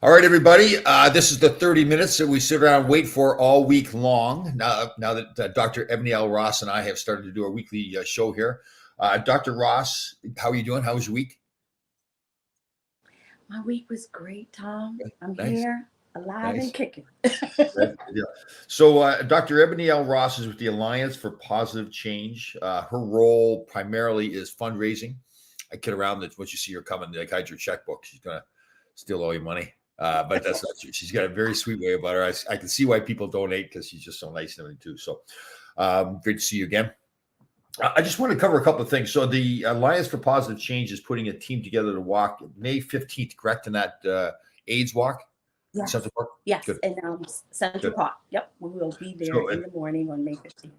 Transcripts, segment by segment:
All right, everybody. This is the 30 minutes that we sit around and wait for all week long. Now that Dr. Ebony L. Ross and I have started to do our weekly show here. Dr. Ross, how are you doing? How was your week? My week was great, Tom. I'm Nice, here, alive and nice. kicking. Yeah. So, Dr. Ebony L. Ross is with the Alliance for Positive Change. Her role primarily is fundraising. I kid around that once you see her coming, like hide your checkbook, she's gonna steal all your money. But that's not true. She's got a very sweet way about her. I can see why people donate because she's just so nice and everything too. So, great to see you again. I just want to cover a couple of things. So, the Alliance for Positive Change is putting a team together to walk May 15th, correct? In that AIDS walk in Yes, Central Park. yes, Good, in Central good. Park. Yep, we will be there So, in the morning on May 15th.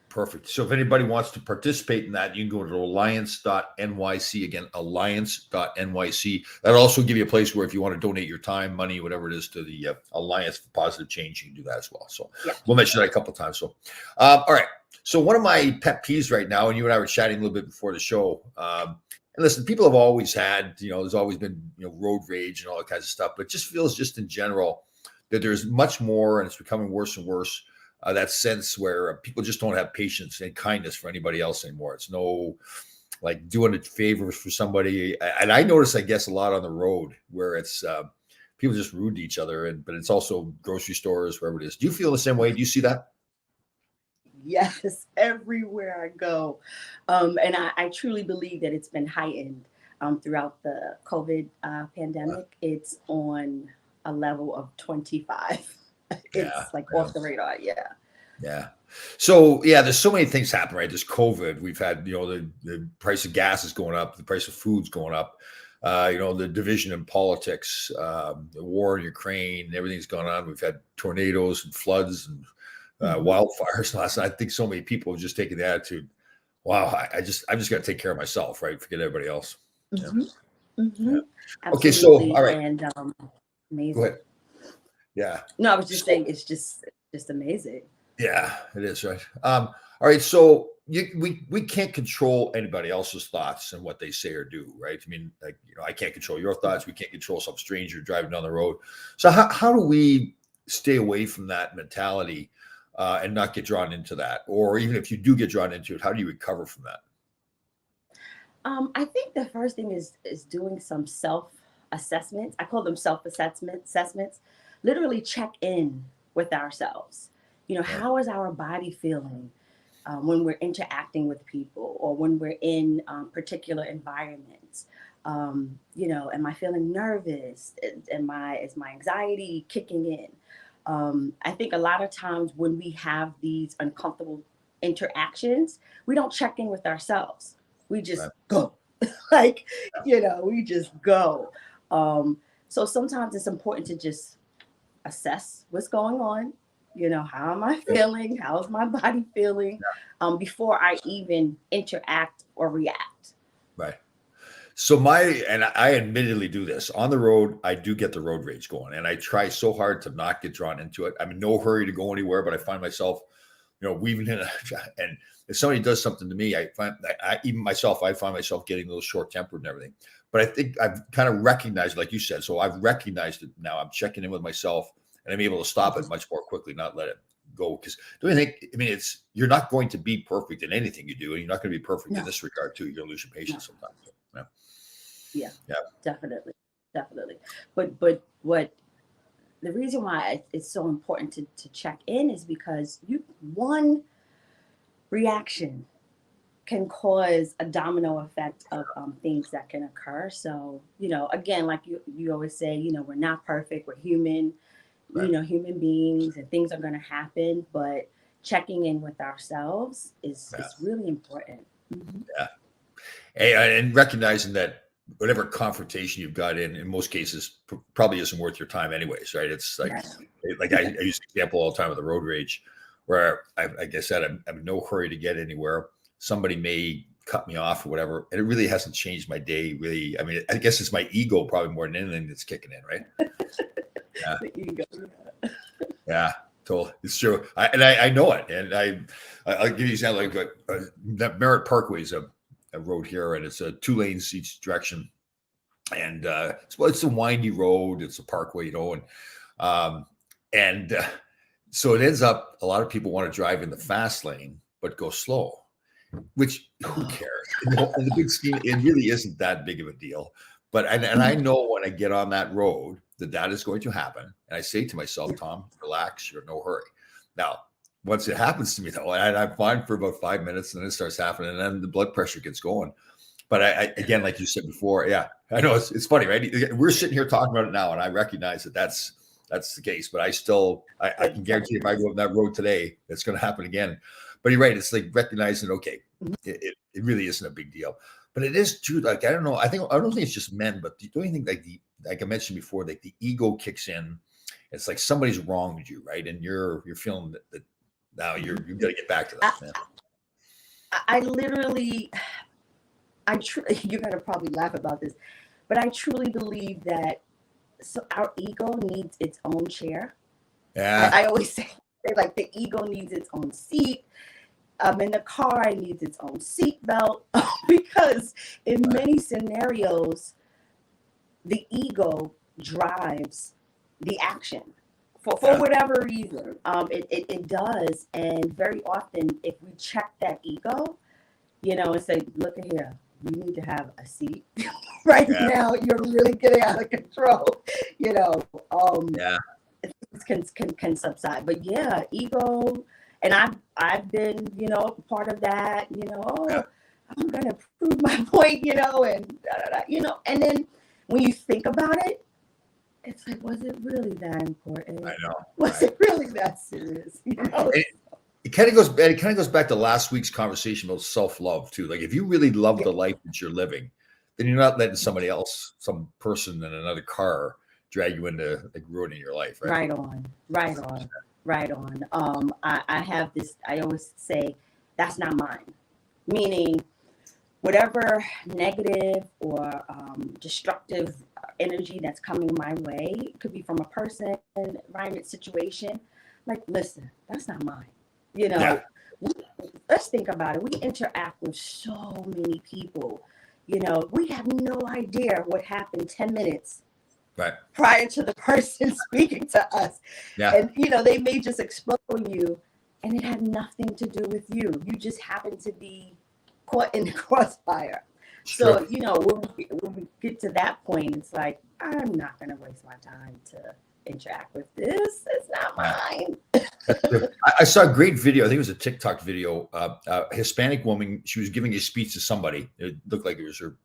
perfect. So if anybody wants to participate in that, you can go to alliance.nyc. Again, alliance.nyc. That'll also give you a place where if you want to donate your time, money, whatever it is to the Alliance for Positive Change, you can do that as well. So Yeah. we'll mention that a couple of times. So, all right. So one of my pet peeves right now, and you and I were chatting a little bit before the show. And listen, people have always had, there's always been, road rage and all that kinds of stuff, but it just feels just in general that there's much more and it's becoming worse and worse. That sense where people just don't have patience and kindness for anybody else anymore. It's no like doing a favor for somebody. And I notice, I guess, a lot on the road where it's people just rude to each other, but it's also grocery stores, wherever it is. Do you feel the same way? Do you see that? Yes, everywhere I go. And I truly believe that it's been heightened throughout the COVID Uh, pandemic. It's on a level of 25. yeah, It's like yeah, off the radar. Yeah. yeah. So yeah, there's so many things happen, right? There's COVID. We've had, the price of gas is going up, the price of food's going up. The division in politics, the war in Ukraine, everything's gone on. We've had tornadoes and floods and Hmm. wildfires last night. I think so many people have just taken the attitude, wow, I'm just got to take care of myself, right? Forget everybody else. Yeah. Hmm. Yeah. Hmm. Okay. So, Absolutely. all right, And go amazing. ahead. Yeah. No, I was just So, saying it's just amazing. yeah, it is right. All right. So we can't control anybody else's thoughts and what they say or do, right? I mean, like, I can't control your thoughts. We can't control some stranger driving down the road. So how do we stay away from that mentality and not get drawn into that? Or even if you do get drawn into it, how do you recover from that? I think the first thing is doing some self assessments. I call them self assessments. Literally check in with ourselves. Right. How is our body feeling when we're interacting with people or when we're in particular environments? Am I feeling nervous? Is my anxiety kicking in? I think a lot of times when we have these uncomfortable interactions, we don't check in with ourselves. We just Right. go. like, we just go. So sometimes it's important to just assess what's going on. How am I Yeah. feeling? How's my body feeling? Before I even interact or react. Right. So and I admittedly do this on the road. I do get the road rage going, and I try so hard to not get drawn into it. I'm in no hurry to go anywhere, but I find myself, weaving in. And if somebody does something to me, I find even myself, I find myself getting a little short tempered and everything. But I think I've kind of recognized, like you said, so I've recognized it now. I'm checking in with myself, and I'm able to stop it Mhm. much more quickly, not let it go. Because do you think? I mean, you're not going to be perfect in anything you do, and you're not going to be perfect in No, this regard too. You're going to lose your no. patience sometimes. So, yeah. Yeah, Yeah. definitely. Definitely. But what the reason why it's so important to check in is because one reaction can cause a domino effect of things that can occur. So, again, like you always say, we're not perfect, we're human, Right. human beings, and things are going to happen. But checking in with ourselves Yeah. is really important. Hmm. Yeah. And recognizing that whatever confrontation you've got in most cases, probably isn't worth your time, anyways, right? It's like, Right. I use the example all the time of the road rage, where like I said, I'm in no hurry to get anywhere. Somebody may cut me off or whatever, and it really hasn't changed my day. Really, I mean, I guess it's my ego probably more than anything that's kicking in, right? Yeah. The ego. Yeah, totally. It's true. I know it. And I'll give you an example. Like that Merritt Parkway is a road here, and it's 2 lanes each direction. and it's a windy road. It's a parkway, um, and so it ends up a lot of people want to drive in the fast lane but go slow, which who cares? In the big scheme, it really isn't that big of a deal. But and I know when I get on that road that is going to happen, and I say to myself, Tom, relax, you're in no hurry. Now, once it happens to me though, and I'm fine for about 5 minutes, and then it starts happening, and then the blood pressure gets going. But I again, like you said before, yeah, I know it's funny, right? We're sitting here talking about it now, and I recognize that's the case. But I can guarantee if I go on that road today, it's going to happen again. But you're right. It's like recognizing, okay, it really isn't a big deal. But it is true. Like, I don't know. I don't think it's just men, but don't you think like I mentioned before, like the ego kicks in. It's like somebody's wronged you, right? And you're feeling that now you've got to get back to that. I literally, you're going to probably laugh about this, but I truly believe that our ego needs its own chair. Yeah. I always say like the ego needs its own seat. In the car, it needs its own seat belt because in many scenarios, the ego drives the action for whatever reason. It does. And very often, if we check that ego, and say, look at here, you need to have a seat right now. You're really getting out of control, things can subside. But yeah, ego. And I've been, part of that, I'm going to prove my point, and then when you think about it, it's like, was it really that important? I know. Was it really that serious? It kind of goes back to last week's conversation about self-love too. Like if you really love the life that you're living, then you're not letting somebody else, some person in another car drag you into like ruining your life. Right on. I have this, I always say, that's not mine. Meaning, whatever negative or destructive energy that's coming my way, it could be from a person, environment, situation. Like, listen, that's not mine. Let's think about it. We interact with so many people. We have no idea what happened 10 minutes prior to the person speaking to us. Yeah. And, they may just explode on you and it had nothing to do with you. You just happen to be caught in the crossfire. So, when we get to that point, it's like, I'm not going to waste my time to interact with this. It's not mine. I saw a great video. I think it was a TikTok video. A Hispanic woman, she was giving a speech to somebody. It looked like it was her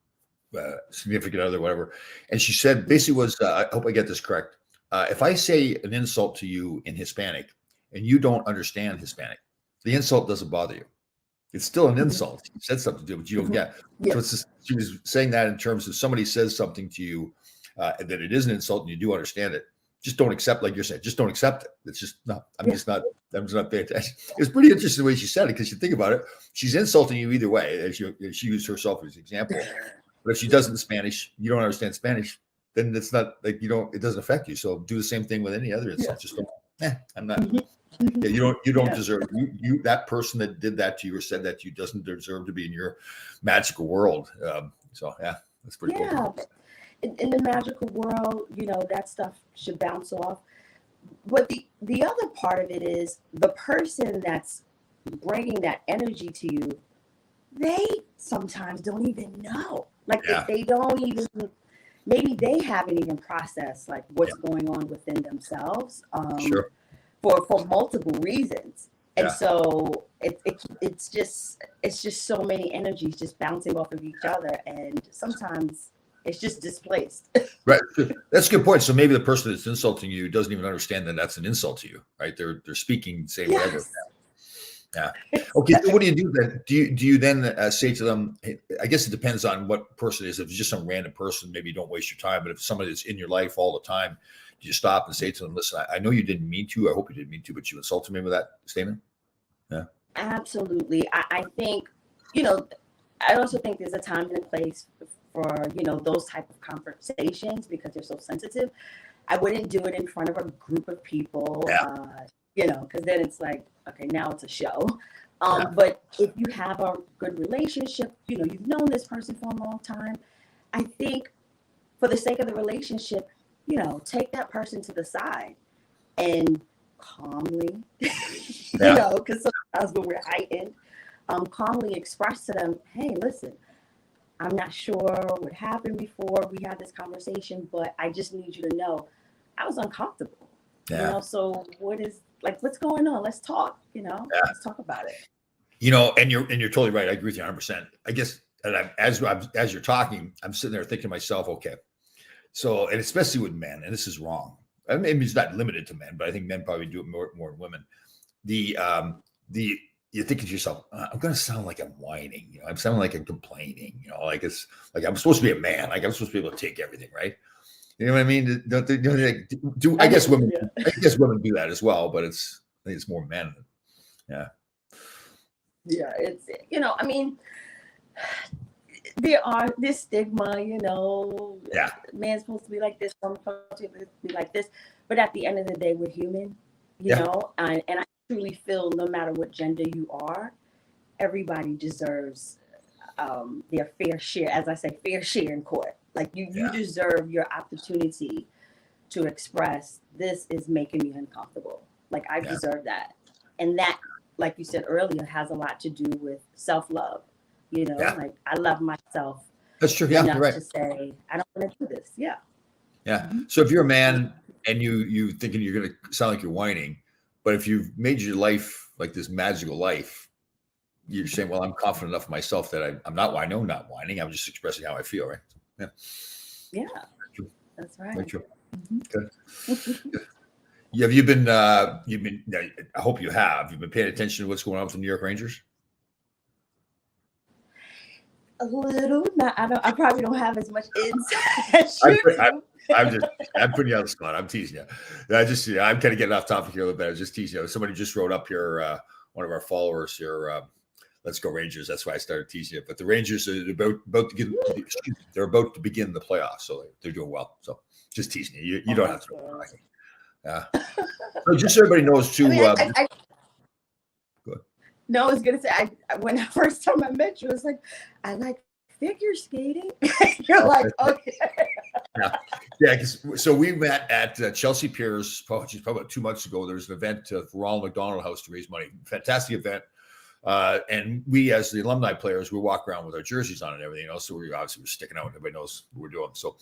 significant other, whatever. And she said, basically was, I hope I get this correct. If I say an insult to you in Hispanic and you don't understand Hispanic, the insult doesn't bother you. It's still an insult. You said something to you, but you don't get. So it's just, she was saying that in terms of somebody says something to you that it is an insult and you do understand it. Just don't accept, like you're saying, just don't accept it. It's just no, I'm just not paying attention. It's pretty interesting the way she said it, because you think about it, she's insulting you either way, as she used herself as an example. But if she does it in Spanish, you don't understand Spanish, then it's not like it doesn't affect you. So do the same thing with any other insult. Just don't, I'm not. Yeah, you don't deserve you that person that did that to you or said that to you doesn't deserve to be in your magical world. So yeah, that's pretty cool. In the magical world, that stuff should bounce off. But the other part of it is the person that's bringing that energy to you, they sometimes don't even know. Like they don't even, maybe they haven't even processed like what's going on within themselves for multiple reasons. And so it's just so many energies just bouncing off of each other, and sometimes it's just displaced. Right. That's a good point. So maybe the person that's insulting you doesn't even understand that that's an insult to you, right? They're speaking, saying whatever. Yeah. Okay. So what do you do then? Do you then say to them, hey, I guess it depends on what person it is. If it's just some random person, maybe you don't waste your time. But if somebody that's in your life all the time, do you stop and say to them, listen, I know you didn't mean to. I hope you didn't mean to, but you insulted me with that statement? Yeah. Absolutely. I think, I also think there's a time and a place for, those type of conversations because they're so sensitive. I wouldn't do it in front of a group of people, because then it's like, okay, now it's a show. But if you have a good relationship, you've known this person for a long time, I think for the sake of the relationship, you know, take that person to the side and calmly, you know, because sometimes when we're heightened, calmly express to them, hey, listen, I'm not sure what happened before we had this conversation, but I just need you to know I was uncomfortable. You know, so what's going on? Let's talk, you know, let's talk about it. You know, and you're totally right. I agree with you 100%. I guess, and as you're talking, I'm sitting there thinking to myself, okay, so, and especially with men, and this is wrong. I mean, it's not limited to men, but I think men probably do it more than women. You're thinking to yourself, I'm going to sound like I'm whining, you know, I'm sounding like I'm complaining, you know, like it's like I'm supposed to be a man, like I'm supposed to be able to take everything, right? You know what I mean? I guess women do that as well, but I think it's more men. Yeah. Yeah, it's, you know, I mean, there are this stigma, you know, man's supposed to be like this, woman's supposed to be like this, but at the end of the day, we're human, you know, and I truly feel no matter what gender you are, everybody deserves their fair share, as I say, fair share in court. Like you deserve your opportunity to express, this is making me uncomfortable. Like I deserve that. And that, like you said earlier, has a lot to do with self-love. You know, like I love myself. That's true. Yeah, you're right. To say, I don't want to do this. Yeah. Yeah. Mm-hmm. So if you're a man and you thinking you're going to sound like you're whining, but if you've made your life like this magical life, you're saying, well, I'm confident enough in myself that I'm not whining. I'm not whining. I'm just expressing how I feel. Right. Yeah. Yeah. That's right. Very true. Good. Have you been, I hope you have, you've been paying attention to what's going on with the New York Rangers? A little. I probably don't have as much insight as you do. I'm putting you on the spot. I'm teasing you. I'm kind of getting off topic here a little bit. I was just teasing you. Somebody just wrote up here, one of our followers here, let's go Rangers. That's why I started teasing you. But the Rangers are about to begin the playoffs, so they're doing well. So just teasing you. You don't have to know. Yeah. So just so everybody knows too. Go ahead. No, I was gonna say, when the first time I met you, I was like, I like figure skating. You're like, okay. Yeah. So we met at Chelsea Piers, probably about 2 months ago. There was an event for Ronald McDonald House to raise money. Fantastic event. And we, as the alumni players, we walk around with our jerseys on and everything else. So we obviously were sticking out. Everybody knows what we're doing. So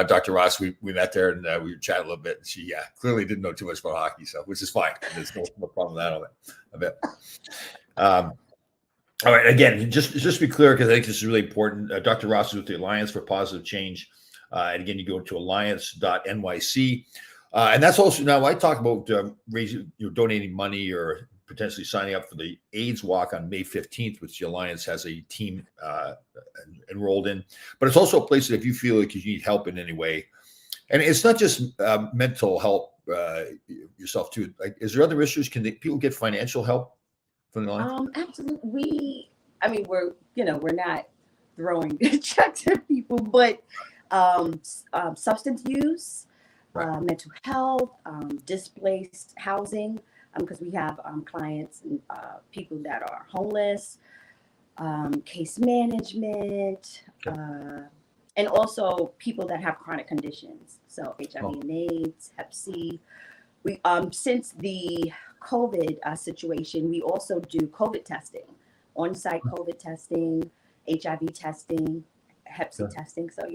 Dr. Ross, we met there and we were chatting a little bit. And she clearly didn't know too much about hockey, so which is fine. There's no problem with that on a bit. All right. Again, just to be clear, because I think this is really important. Dr. Ross is with the Alliance for Positive Change. And again, you go to alliance.nyc. And that's also, now I talk about donating money or potentially signing up for the AIDS Walk on May 15th, which the Alliance has a team enrolled in. But it's also a place that if you feel like you need help in any way, and it's not just mental help yourself too. Like, is there other issues? Can people get financial help from the Alliance? Absolutely. We're not throwing checks at people, but substance use, mental health, displaced housing, because we have clients and people that are homeless, case management, and also people that have chronic conditions. So HIV and AIDS, Hep C. We since the COVID situation, we also do COVID testing, on-site COVID testing, HIV testing, Hep C testing. So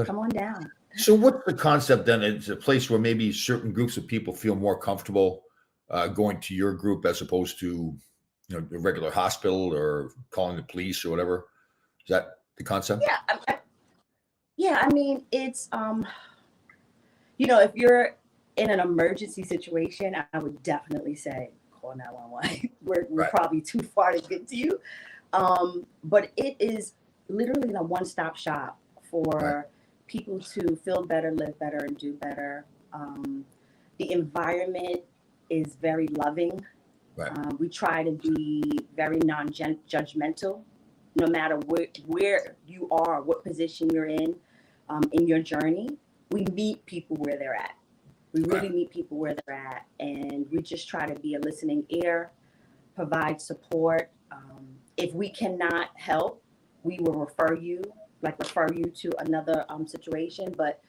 come on down. So what's the concept then? It's a place where maybe certain groups of people feel more comfortable going to your group as opposed to, a regular hospital or calling the police or whatever. Is that the concept? Yeah. I mean, it's, if you're in an emergency situation, I would definitely say call 911. We're probably too far to get to you. But it is literally a one-stop shop for people to feel better, live better, and do better. The environment is very loving. We try to be very non-judgmental, no matter where you are, what position you're in your journey. We meet people where they're at. We really meet people where they're at, and we just try to be a listening ear, provide support. If we cannot help, we will refer you. like refer you to another situation, but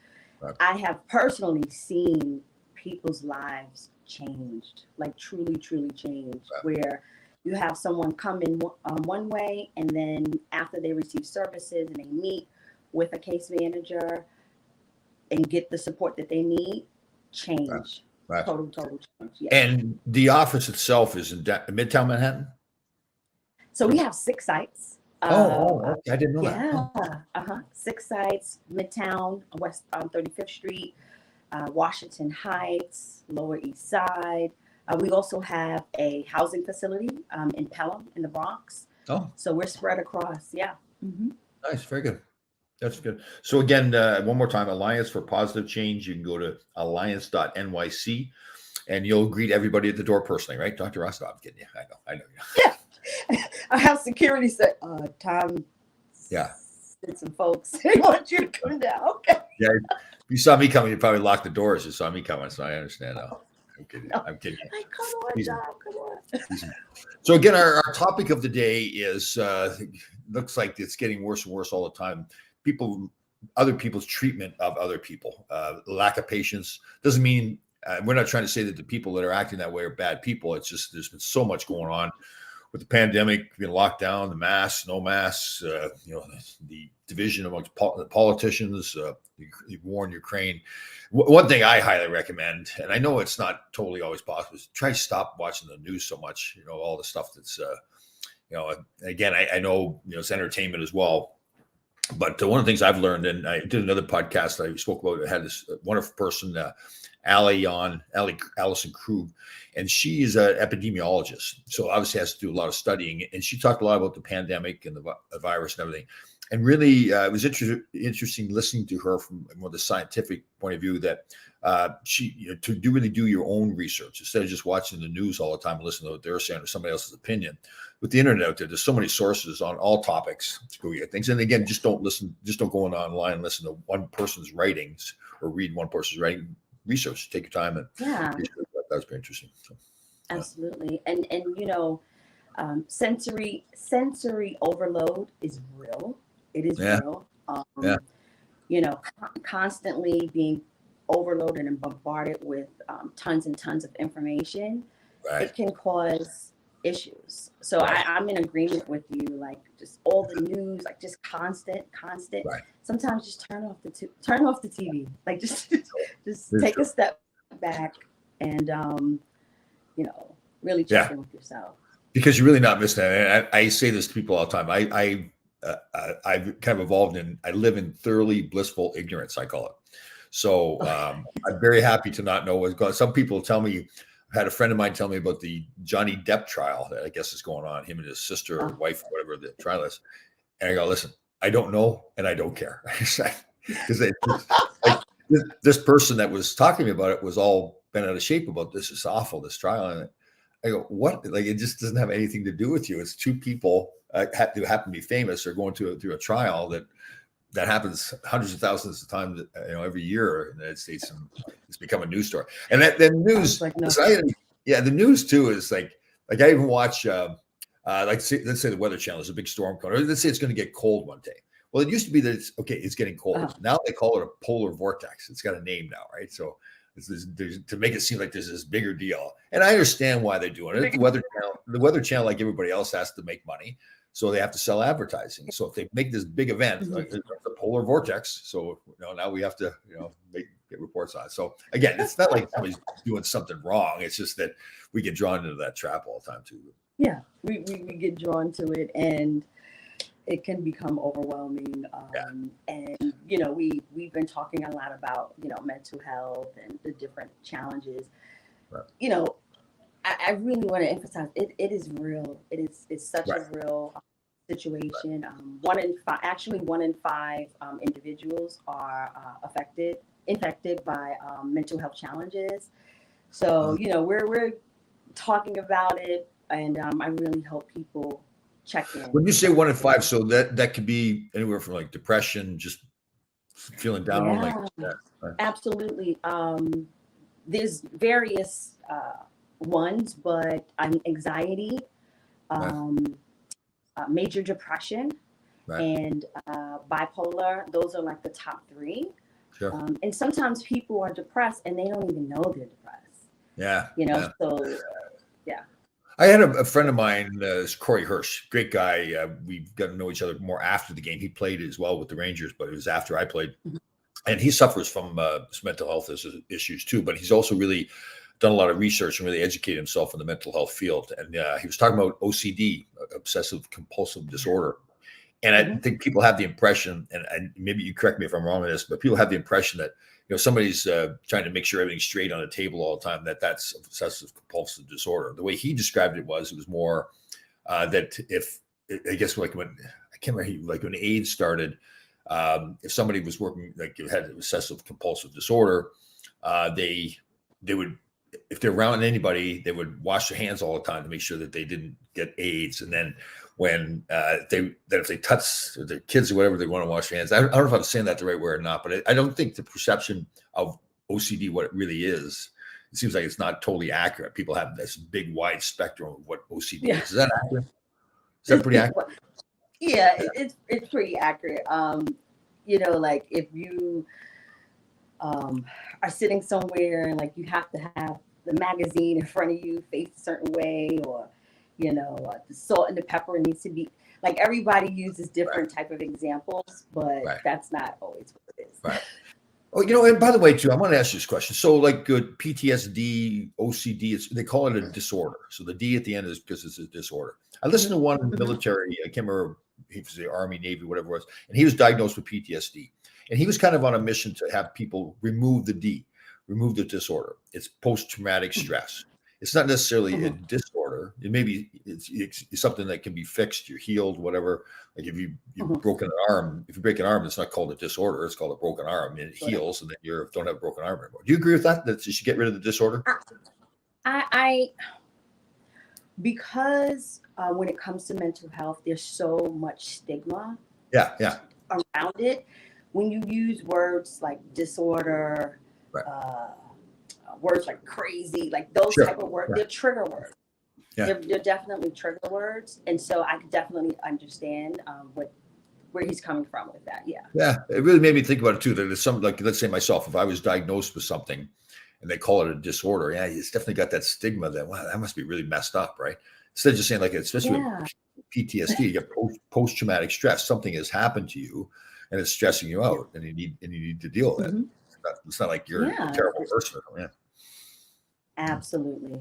Right. I have personally seen people's lives changed, like truly, truly changed, Right. where you have someone come in one way, and then after they receive services and they meet with a case manager and get the support that they need, Right. change, Right. total change. Yeah. And the office itself is in Midtown Manhattan. So we have 6 sites. Okay. I didn't know that. Yeah, Oh, 6 sites: Midtown, West 35th Street, Washington Heights, Lower East Side. We also have a housing facility in Pelham in the Bronx. oh, So we're spread across. Yeah. Mm-hmm. nice. Very good. That's good. So again, one more time, Alliance for Positive Change. You can go to alliance.nyc and you'll greet everybody at the door personally, right? Dr. Rostov, I'm kidding you. I know. Yeah. I have security said, Tom, Yeah. sent some folks. They want you to come down. Okay. Yeah. If you saw me coming, you probably locked the doors. You saw me coming, so I understand now. I'm kidding. No. I'm kidding. Like, come on, Easy. Tom, come on. So again, our topic of the day is looks like it's getting worse and worse all the time. Other people's treatment of other people, lack of patience doesn't mean we're not trying to say that the people that are acting that way are bad people. It's just there's been so much going on with the pandemic, being locked down, the masks, no masks, the division amongst politicians, the war in Ukraine. One thing I highly recommend, and I know it's not totally always possible, is try to stop watching the news so much. All the stuff that's, again, I know, it's entertainment as well. But one of the things I've learned, and I did another podcast I spoke about, I had this wonderful person, Allison Krug, and she is an epidemiologist. So obviously has to do a lot of studying. And she talked a lot about the pandemic and the virus and everything. And really, it was interesting listening to her from the scientific point of view that she to really do your own research instead of just watching the news all the time and listening to what they're saying or somebody else's opinion. With the internet out there's so many sources on all topics to go get things. And again, just don't go online and listen to one person's writings or read one person's writing. Research, take your time and research. That was very interesting. So, absolutely. And sensory overload is real. It is real. Constantly being overloaded and bombarded with tons and tons of information, it can cause issues. So I'm in agreement with you. Like just all the news, like just constant. Right. Sometimes just turn off the TV. Like just take a step back and really check in with yourself. Because you're really not missing that. I say this to people all the time. I've kind of evolved I live in thoroughly blissful ignorance, I call it. So I'm very happy to not know what's going on. Some people tell me, I had a friend of mine tell me about the Johnny Depp trial that I guess is going on, him and his sister or wife, or whatever the trial is. And I go, listen, I don't know and I don't care. Because this person that was talking to me about it was all bent out of shape about this. It's awful, this trial. And I go, what? Like, it just doesn't have anything to do with you. It's two people happen to be famous or going through a trial that happens hundreds of thousands of times, every year in the United States, and it's become a news story. And that the news, the news too is like I even watch, let's say the Weather Channel is a big storm coming, or let's say it's going to get cold one day. Well, it used to be that it's getting cold. Now they call it a polar vortex. It's got a name now, right? So to make it seem like there's this bigger deal. And I understand why they're doing it. The Weather Channel, like everybody else, has to make money. So they have to sell advertising. So if they make this big event, like the polar vortex, so now we have to get reports on it. So again, it's not like somebody's doing something wrong. It's just that we get drawn into that trap all the time too. Yeah, we get drawn to it, and it can become overwhelming. And we've been talking a lot about mental health and the different challenges. Right. I really want to emphasize it is real. It's such a real situation. Right. 1 in 5 individuals are infected by mental health challenges. So we're talking about it, and I really hope people check in. When you say 1 in 5, so that could be anywhere from like depression, just feeling down, like that. Right. Absolutely. There's various ones, but anxiety, major depression, Right. and bipolar. Those are like the top three. Sure. And sometimes people are depressed and they don't even know they're depressed. Yeah. You know, Yeah. so yeah. I had a friend of mine, Corey Hirsch, great guy. We got to know each other more after the game. He played as well with the Rangers, but it was after I played. And he suffers from some mental health issues too. But he's also really done a lot of research and really educated himself in the mental health field. And he was talking about OCD, obsessive compulsive disorder. And I think people have the impression, and maybe you correct me if I'm wrong on this, but people have the impression that somebody's trying to make sure everything's straight on the table all the time. That's obsessive compulsive disorder. The way he described it was more that if I guess like when I can't remember like when AIDS started, if somebody was working like had obsessive compulsive disorder, they would, if they're around anybody, they would wash their hands all the time to make sure that they didn't get AIDS. And then when if they touch their kids or whatever, they want to wash their hands. I don't know if I'm saying that the right way or not, but I don't think the perception of OCD, what it really is, it seems like it's not totally accurate. People have this big wide spectrum of what OCD is. Is that accurate? Is that pretty accurate? Yeah, it's pretty accurate. Like if you are sitting somewhere and like you have to have the magazine in front of you face a certain way, or the salt and the pepper needs to be like, everybody uses different type of examples, but that's not always what it is. Right. Oh, and by the way, too, I want to ask you this question. So, like good PTSD, OCD, they call it a disorder. So the D at the end is because it's a disorder. I listened to one in the military. I can't remember if it was the Army, Navy, whatever it was, and he was diagnosed with PTSD. And he was kind of on a mission to have people remove the D, remove the disorder. It's post-traumatic stress. It's not necessarily a disorder. It maybe it's something that can be fixed. You're healed, whatever. Like if you've broken an arm, if you break an arm, it's not called a disorder. It's called a broken arm, and it heals, and then you don't have a broken arm anymore. Do you agree with that? That you should get rid of the disorder? I because when it comes to mental health, there's so much stigma. Yeah. Around it. When you use words like disorder, words like crazy, like those type of words, they're trigger words. Yeah. They're definitely trigger words. And so I definitely understand where he's coming from with that. Yeah. Yeah. It really made me think about it too. That there's some, like, let's say myself, if I was diagnosed with something and they call it a disorder, it's definitely got that stigma that, wow, that must be really messed up, right? Instead of just saying, like, especially with PTSD, you get post-traumatic stress. Something has happened to you and it's stressing you out, and you need to deal with it. It's not like you're a terrible person. Yeah. Absolutely.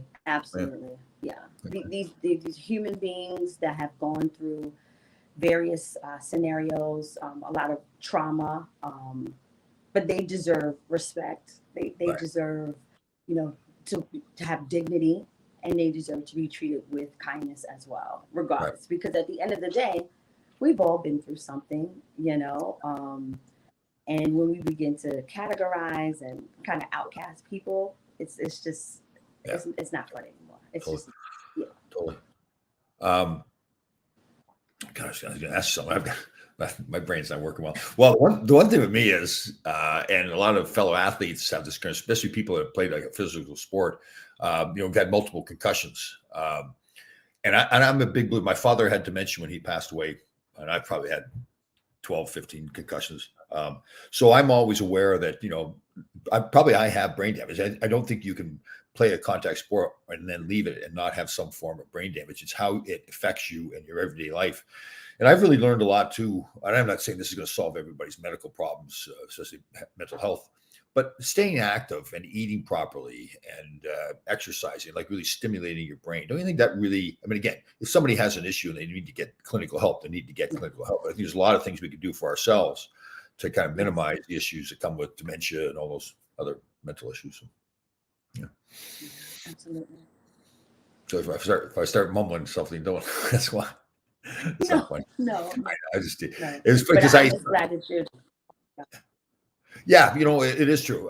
Yeah. These human beings that have gone through various scenarios, a lot of trauma, but they deserve respect. They deserve, to have dignity, and they deserve to be treated with kindness as well, regardless. Because at the end of the day, we've all been through something, and when we begin to categorize and kind of outcast people, it's just it's not fun anymore. It's totally. just Totally. Gosh, I was going to ask you something. My brain's not working well. Well, the one thing with me is, and a lot of fellow athletes have this, especially people that played like a physical sport, got multiple concussions. And I'm a big believer. My father had dementia when he passed away, and I probably had 12, 15 concussions. So I'm always aware that, I have brain damage. I don't think you can play a contact sport and then leave it and not have some form of brain damage. It's how it affects you in your everyday life. And I've really learned a lot too. And I'm not saying this is going to solve everybody's medical problems, especially mental health, but staying active and eating properly and exercising, like really stimulating your brain. Don't you think that really, again, if somebody has an issue and they need to get clinical help, they need to get clinical help. I think there's a lot of things we can do for ourselves to kind of minimize the issues that come with dementia and all those other mental issues. Yeah. Absolutely. So if I start mumbling something, don't, that's why. It's not funny. No. I just did. No. It was because I'm just glad that you're. Yeah, it is true.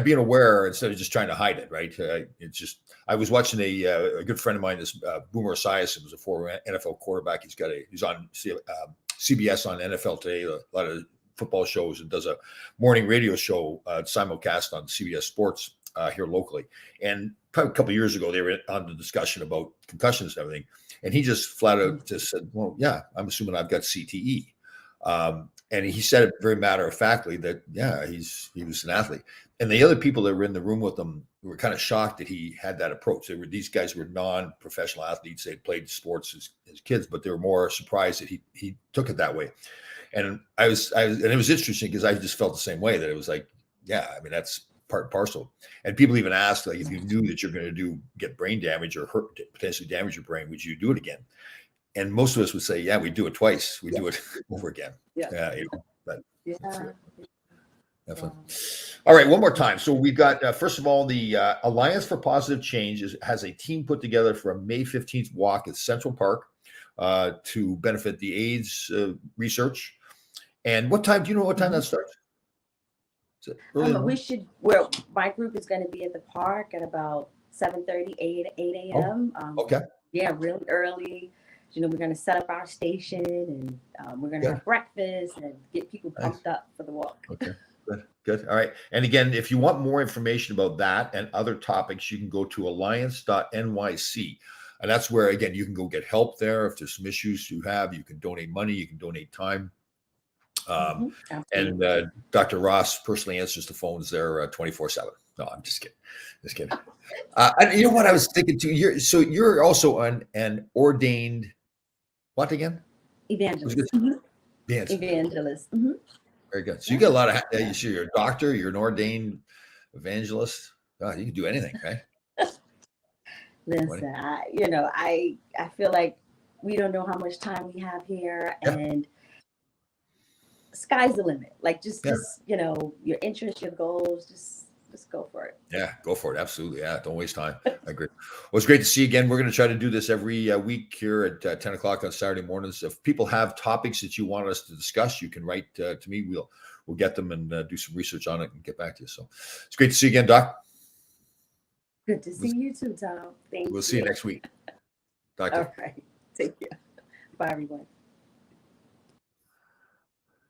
Being aware instead of just trying to hide it, right? It's just, I was watching a good friend of mine, this Boomer Esiason, was a former NFL quarterback. He's on CBS on NFL Today, a lot of football shows, and does a morning radio show simulcast on CBS Sports. here locally. And probably a couple of years ago, they were on the discussion about concussions and everything. And he just flat out just said, well, yeah, I'm assuming I've got CTE. And he said it very matter of factly that, yeah, he was an athlete. And the other people that were in the room with him were kind of shocked that he had that approach. These guys were non-professional athletes. They played sports as kids, but they were more surprised that he took it that way. And and it was interesting because I just felt the same way, that it was like, yeah, I mean, that's part and parcel. And people even asked, like, if you knew that you're going to get brain damage or potentially damage your brain, would you do it again? And most of us would say, yeah, we do it twice. We do it over again. Yeah. But Yeah. definitely. All right, one more time. So we've got, first of all, the Alliance for Positive Change has a team put together for a May 15th walk at Central Park to benefit the AIDS research. And what time, do you know what time that starts? Is it early in the morning? Well, my group is going to be at the park at about 7:30, 8 a.m. Okay. Yeah, really early. You know, we're going to set up our station, and we're going to have breakfast and get people pumped up for the walk. Okay, good. All right. And again, if you want more information about that and other topics, you can go to alliance.nyc. And that's where, again, you can go get help there. If there's some issues you have, you can donate money, you can donate time. And Dr. Ross personally answers the phones there 24/7. No, I'm just kidding. You know what I was thinking too? You're also an ordained, what again? Evangelist. Evangelist. Very good. So you get a lot of, you're a doctor, you're an ordained evangelist. Oh, you can do anything, right? Listen, I feel like we don't know how much time we have here, and sky's the limit. Like just your interests, your goals, just go for it. Yeah, go for it. Absolutely. Yeah, don't waste time. I agree. Well, it's great to see you again. We're going to try to do this every week here at 10 o'clock on Saturday mornings. If people have topics that you want us to discuss, you can write to me. We'll get them and do some research on it and get back to you. So it's great to see you again, Doc. Good to see you too, Tom. Thank you. We'll see you next week. Doctor. All right. Take care. Bye, everyone.